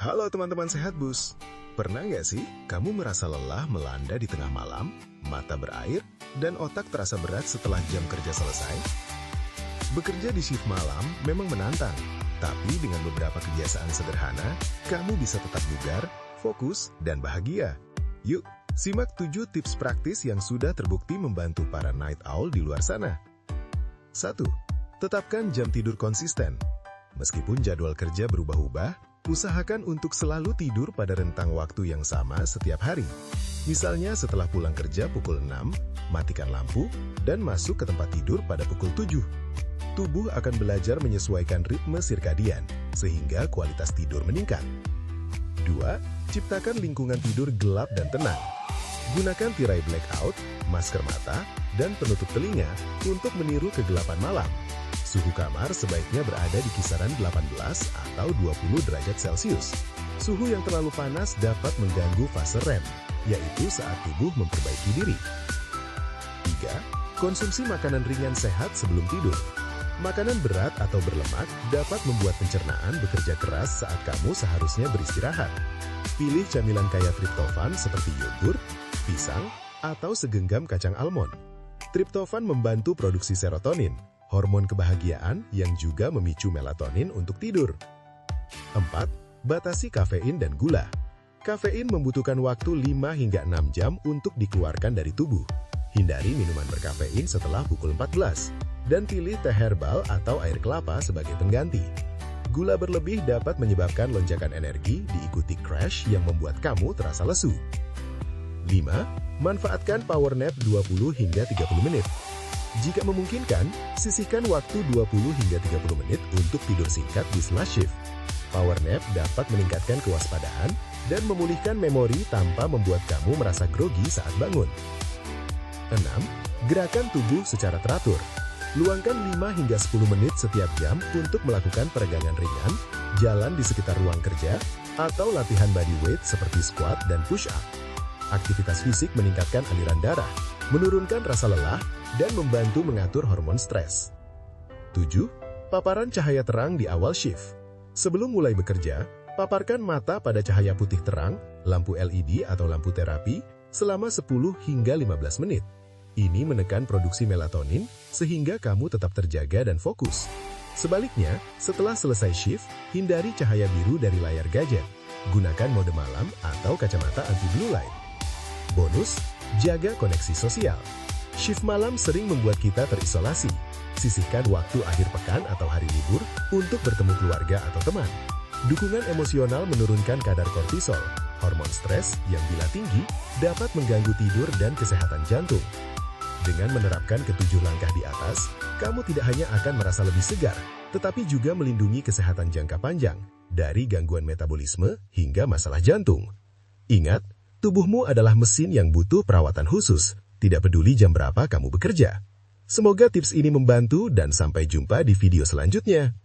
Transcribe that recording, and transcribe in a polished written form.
Halo teman-teman Sehat Bus. Pernah nggak sih kamu merasa lelah melanda di tengah malam, mata berair, dan otak terasa berat setelah jam kerja selesai? Bekerja di shift malam memang menantang, tapi dengan beberapa kebiasaan sederhana, kamu bisa tetap bugar, fokus, dan bahagia. Yuk, simak 7 tips praktis yang sudah terbukti membantu para night owl di luar sana. 1. Tetapkan jam tidur konsisten. Meskipun jadwal kerja berubah-ubah, usahakan untuk selalu tidur pada rentang waktu yang sama setiap hari. Misalnya setelah pulang kerja pukul 6, matikan lampu, dan masuk ke tempat tidur pada pukul 7. Tubuh akan belajar menyesuaikan ritme sirkadian, sehingga kualitas tidur meningkat. 2. Ciptakan lingkungan tidur gelap dan tenang. Gunakan tirai blackout, masker mata, dan penutup telinga untuk meniru kegelapan malam. Suhu kamar sebaiknya berada di kisaran 18 atau 20 derajat Celcius. Suhu yang terlalu panas dapat mengganggu fase REM, yaitu saat tubuh memperbaiki diri. 3. Konsumsi makanan ringan sehat sebelum tidur. Makanan berat atau berlemak dapat membuat pencernaan bekerja keras saat kamu seharusnya beristirahat. Pilih camilan kaya triptofan seperti yogurt, pisang, atau segenggam kacang almond. Triptofan membantu produksi serotonin, hormon kebahagiaan yang juga memicu melatonin untuk tidur. 4. Batasi kafein dan gula. Kafein membutuhkan waktu 5 hingga 6 jam untuk dikeluarkan dari tubuh. Hindari minuman berkafein setelah pukul 14, dan pilih teh herbal atau air kelapa sebagai pengganti. Gula berlebih dapat menyebabkan lonjakan energi diikuti crash yang membuat kamu terasa lesu. 5. Manfaatkan power nap 20 hingga 30 menit. Jika memungkinkan, sisihkan waktu 20 hingga 30 menit untuk tidur singkat di sela shift. Power nap dapat meningkatkan kewaspadaan dan memulihkan memori tanpa membuat kamu merasa grogi saat bangun. 6. Gerakan tubuh secara teratur. Luangkan 5 hingga 10 menit setiap jam untuk melakukan peregangan ringan, jalan di sekitar ruang kerja, atau latihan body weight seperti squat dan push up. Aktivitas fisik meningkatkan aliran darah, menurunkan rasa lelah, dan membantu mengatur hormon stres. 7. Paparan cahaya terang di awal shift. Sebelum mulai bekerja, paparkan mata pada cahaya putih terang, lampu LED atau lampu terapi, selama 10 hingga 15 menit. Ini menekan produksi melatonin, sehingga kamu tetap terjaga dan fokus. Sebaliknya, setelah selesai shift, hindari cahaya biru dari layar gadget. Gunakan mode malam atau kacamata anti-blue light. Bonus, jaga koneksi sosial. Shift malam sering membuat kita terisolasi. Sisihkan waktu akhir pekan atau hari libur untuk bertemu keluarga atau teman. Dukungan emosional menurunkan kadar kortisol, hormon stres yang bila tinggi dapat mengganggu tidur dan kesehatan jantung. Dengan menerapkan ke-7 langkah di atas, kamu tidak hanya akan merasa lebih segar, tetapi juga melindungi kesehatan jangka panjang dari gangguan metabolisme hingga masalah jantung. Ingat, tubuhmu adalah mesin yang butuh perawatan khusus, tidak peduli jam berapa kamu bekerja. Semoga tips ini membantu dan sampai jumpa di video selanjutnya.